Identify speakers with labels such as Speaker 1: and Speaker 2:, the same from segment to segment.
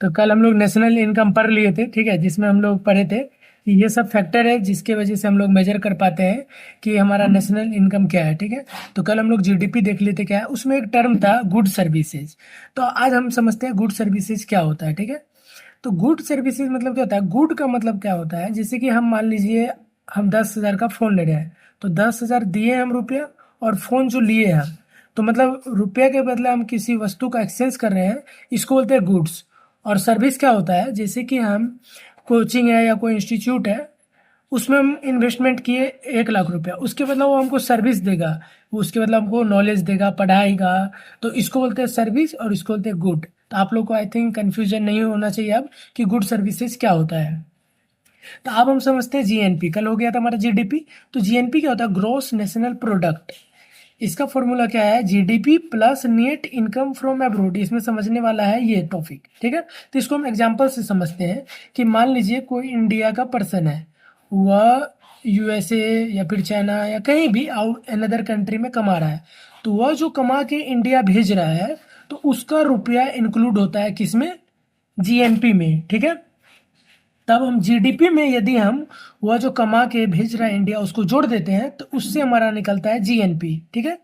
Speaker 1: तो कल हम लोग नेशनल इनकम पढ़ लिए थे, ठीक है, जिसमें हम लोग पढ़े थे कि ये सब फैक्टर है जिसके वजह से हम लोग मेजर कर पाते हैं कि हमारा नेशनल इनकम क्या है, ठीक है। तो कल हम लोग जीडीपी देख लेते क्या है, उसमें एक टर्म था गुड सर्विसेज। तो आज हम समझते हैं गुड सर्विसेज क्या होता है, ठीक है। तो गुड सर्विसेज मतलब क्या होता है, गुड का मतलब क्या होता है, जैसे कि हम मान लीजिए हम 10,000 का फ़ोन ले रहे हैं, तो 10,000 दिए हम रुपया, और फ़ोन जो लिए हैं, तो मतलब रुपये के बदले हम किसी वस्तु का एक्सचेंज कर रहे हैं, इसको बोलते हैं गुड्स। और सर्विस क्या होता है, जैसे कि हम कोचिंग है या कोई इंस्टीट्यूट है, उसमें हम इन्वेस्टमेंट किए 1 लाख रुपया, उसके बदला वो हमको सर्विस देगा, वो उसके बदला हमको नॉलेज देगा, पढ़ाएगा। तो इसको बोलते हैं सर्विस और इसको बोलते हैं गुड। तो आप लोग को आई थिंक कन्फ्यूजन नहीं होना चाहिए अब कि गुड सर्विसेज क्या होता है। तो अब हम समझते हैं जीएनपी। कल हो गया था हमारा जीडीपी। तो जीएनपी क्या होता है, ग्रॉस नेशनल प्रोडक्ट। इसका फॉर्मूला क्या है, GDP plus net income from abroad. इसमें समझने वाला है ये टॉपिक, ठीक है। तो इसको हम एग्जांपल से समझते हैं कि मान लीजिए कोई इंडिया का पर्सन है, वह यूएसए या फिर चाइना या कहीं भी आउट अनदर कंट्री में कमा रहा है, तो वह जो कमा के इंडिया भेज रहा है, तो उसका रुपया इंक्लूड होता है किसमें, जीएनपी में, ठीक है। तब हम जीडीपी में यदि हम वह जो कमा के भेज रहा है इंडिया उसको जोड़ देते हैं, तो उससे हमारा निकलता है जीएनपी, ठीक है।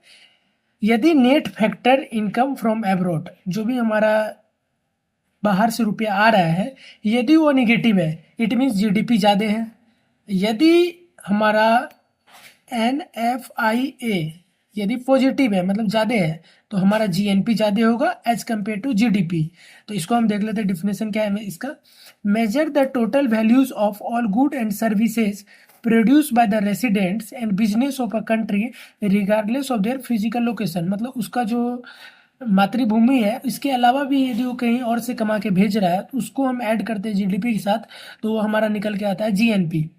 Speaker 1: यदि net factor income from abroad, जो भी हमारा बाहर से रुपया आ रहा है, यदि वो निगेटिव है, इट मीन्स जीडीपी ज़्यादा है। यदि हमारा एनएफआईए यदि पॉजिटिव है, मतलब ज़्यादा है, तो हमारा जीएनपी ज़्यादा होगा एज कम्पेयर टू जीडीपी। तो इसको हम देख लेते हैं, डिफिनेशन क्या है इसका। Measure the total values of all good and services produce by the residents and business of a country regardless of their physical location. मतलब उसका जो मातृभूमि है, इसके अलावा भी यदि वो कहीं और से कमा के भेज रहा है, तो उसको हम ऐड करते हैं जीडीपी के साथ, तो वो हमारा निकल के आता है जीएनपी,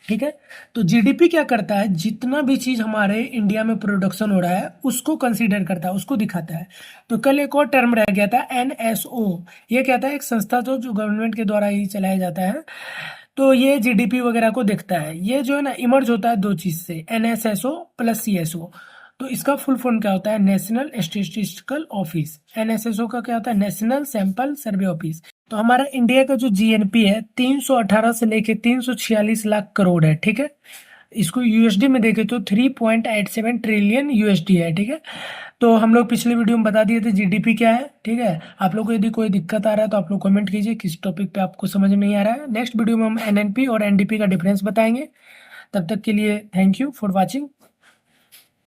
Speaker 1: ठीक है। तो जीडीपी क्या करता है, जितना भी चीज हमारे इंडिया में प्रोडक्शन हो रहा है उसको कंसीडर करता है, उसको दिखाता है। तो कल एक और टर्म रह गया था एनएसओ। ये क्या था, एक संस्था जो गवर्नमेंट के द्वारा ही चलाया जाता है। तो ये जीडीपी वगैरह को देखता है। ये जो है ना इमर्ज होता है दो चीज से, एनएसएसओ प्लस सीएसओ। तो इसका फुल फॉर्म क्या होता है, नेशनल स्टैटिस्टिकल ऑफिस। एनएसएसओ का क्या होता है, नेशनल सैंपल सर्वे ऑफिस। तो हमारा इंडिया का जो जीएनपी है 318 से लेके 346 लाख करोड़ है, ठीक है। इसको यूएसडी में देखें तो 3.87 ट्रिलियन यूएसडी है, ठीक है। तो हम लोग पिछले वीडियो में बता दिए थे जीडीपी क्या है, ठीक है। आप लोग को यदि कोई दिक्कत आ रहा है तो आप लोग कमेंट कीजिए किस टॉपिक पे आपको समझ में नहीं आ रहा है। नेक्स्ट वीडियो में हम एनएनपी और एनडीपी का डिफरेंस बताएंगे। तब तक के लिए थैंक यू फॉर वॉचिंग।